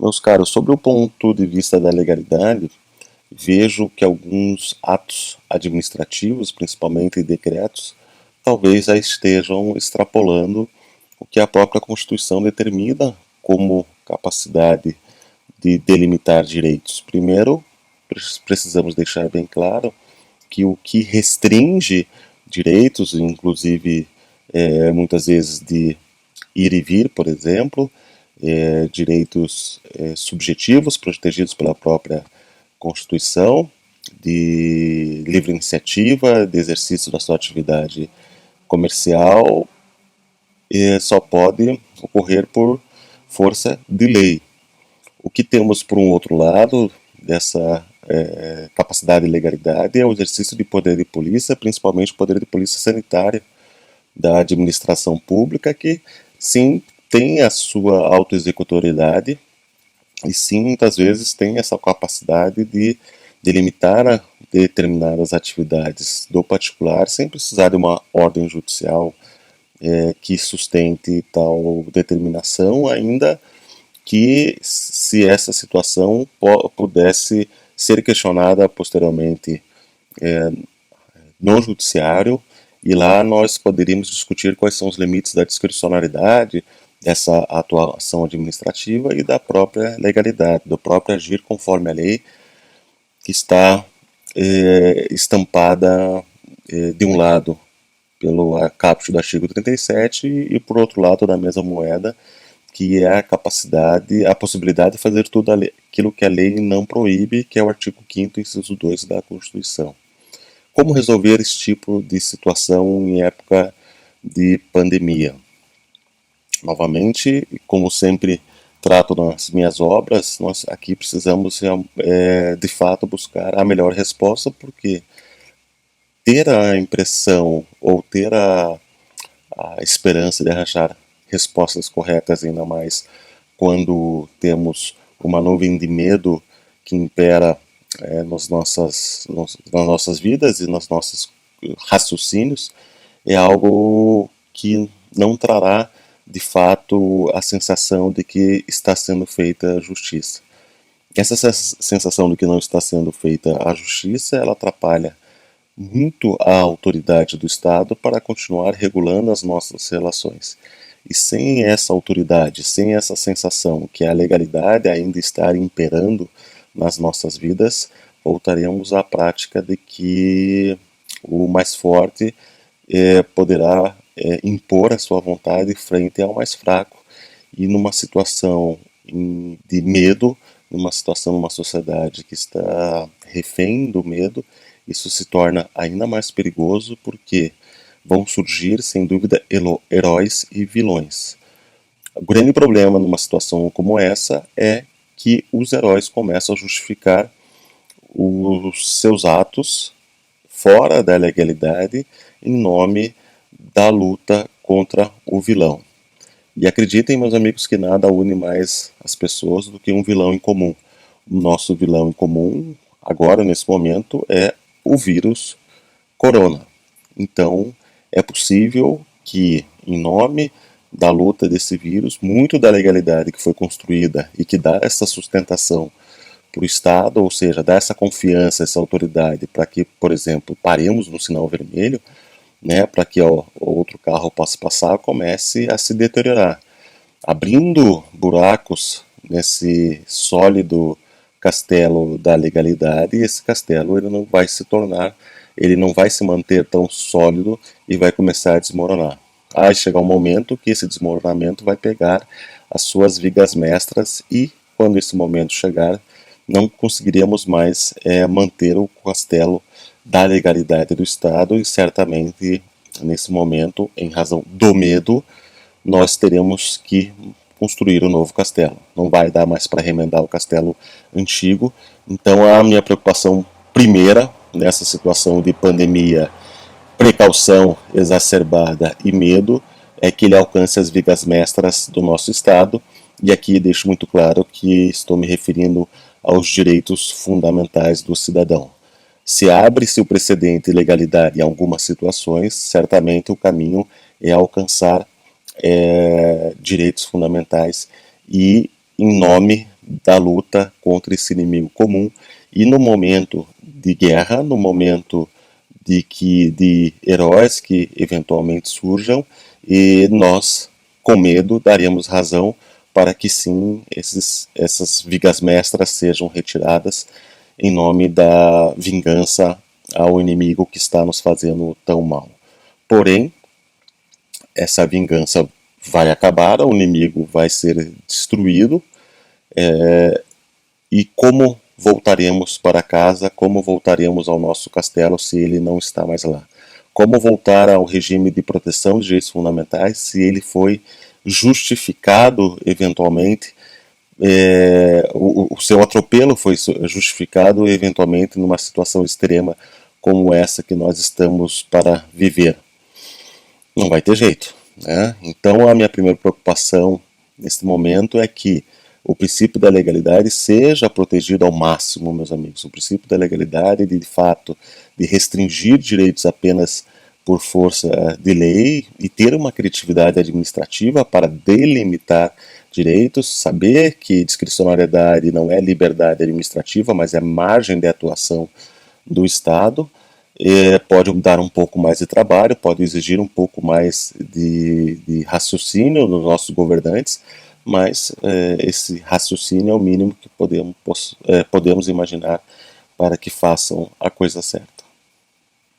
Meus caros, sobre o ponto de vista da legalidade, vejo que alguns atos administrativos, principalmente decretos, talvez já estejam extrapolando o que a própria Constituição determina como capacidade de delimitar direitos. Primeiro, precisamos deixar bem claro que o que restringe direitos, inclusive muitas vezes de ir e vir, por exemplo, direitos subjetivos protegidos pela própria Constituição, de livre iniciativa, de exercício da sua atividade comercial, só pode ocorrer por força de lei. O que temos, por um outro lado, dessa capacidade e legalidade é o exercício de poder de polícia, principalmente o poder de polícia sanitária da administração pública, que sim tem a sua autoexecutoriedade e sim muitas vezes tem essa capacidade de delimitar determinadas atividades do particular sem precisar de uma ordem judicial que sustente tal determinação, ainda que se essa situação pudesse ser questionada posteriormente no judiciário, e lá nós poderíamos discutir quais são os limites da discricionariedade dessa atuação administrativa e da própria legalidade, do próprio agir conforme a lei que está estampada de um lado pelo caput do artigo 37 e por outro lado da mesma moeda, que é a capacidade, a possibilidade de fazer tudo aquilo que a lei não proíbe, que é o artigo 5º, inciso 2 da Constituição. Como resolver esse tipo de situação em época de pandemia? Novamente, como sempre trato nas minhas obras, nós aqui precisamos de fato buscar a melhor resposta, porque ter a impressão ou ter a esperança de arranjar respostas corretas, ainda mais quando temos uma nuvem de medo que impera nas nossas vidas e nos nossos raciocínios, é algo que não trará de fato a sensação de que está sendo feita justiça. Essa sensação de que não está sendo feita a justiça, ela atrapalha muito a autoridade do Estado para continuar regulando as nossas relações. E sem essa autoridade, sem essa sensação que a legalidade ainda está imperando nas nossas vidas, voltaremos à prática de que o mais forte poderá impor a sua vontade frente ao mais fraco. E numa situação de medo, numa situação, numa sociedade que está refém do medo, isso se torna ainda mais perigoso, porque vão surgir, sem dúvida, heróis e vilões. O grande problema numa situação como essa é que os heróis começam a justificar os seus atos fora da legalidade em nome da luta contra o vilão. E acreditem, meus amigos, que nada une mais as pessoas do que um vilão em comum. O nosso vilão em comum, agora, nesse momento, é o vírus corona. Então, é possível que, em nome da luta desse vírus, muito da legalidade que foi construída e que dá essa sustentação para o Estado, ou seja, dá essa confiança, essa autoridade para que, por exemplo, paremos no sinal vermelho, né, para que o outro carro possa passar, comece a se deteriorar, abrindo buracos nesse sólido castelo da legalidade, e esse castelo ele não vai se manter tão sólido e vai começar a desmoronar. Vai chegar um momento que esse desmoronamento vai pegar as suas vigas mestras e, quando esse momento chegar, não conseguiríamos mais manter o castelo da legalidade do Estado, e certamente, nesse momento, em razão do medo, nós teremos que construir um novo castelo. Não vai dar mais para remendar o castelo antigo. Então a minha preocupação primeira nessa situação de pandemia, precaução exacerbada e medo, é que ele alcance as vigas mestras do nosso Estado. E aqui deixo muito claro que estou me referindo aos direitos fundamentais do cidadão. Se abre-se o precedente de legalidade em algumas situações, certamente o caminho é alcançar direitos fundamentais e em nome da luta contra esse inimigo comum. E no momento de guerra, no momento de heróis que eventualmente surjam, e nós, com medo, daremos razão para que sim, essas vigas mestras sejam retiradas em nome da vingança ao inimigo que está nos fazendo tão mal. Porém, essa vingança vai acabar, o inimigo vai ser destruído, e como voltaremos para casa, como voltaremos ao nosso castelo se ele não está mais lá? Como voltar ao regime de proteção de direitos fundamentais se ele foi justificado eventualmente, o seu atropelo foi justificado eventualmente numa situação extrema como essa que nós estamos para viver? Não vai ter jeito, né? Então a minha primeira preocupação neste momento é que o princípio da legalidade seja protegido ao máximo, meus amigos. O princípio da legalidade, de fato, de restringir direitos apenas por força de lei e ter uma criatividade administrativa para delimitar direitos, saber que discricionariedade não é liberdade administrativa, mas é margem de atuação do Estado. Pode dar um pouco mais de trabalho, pode exigir um pouco mais de raciocínio dos nossos governantes, mas esse raciocínio é o mínimo que podemos imaginar para que façam a coisa certa.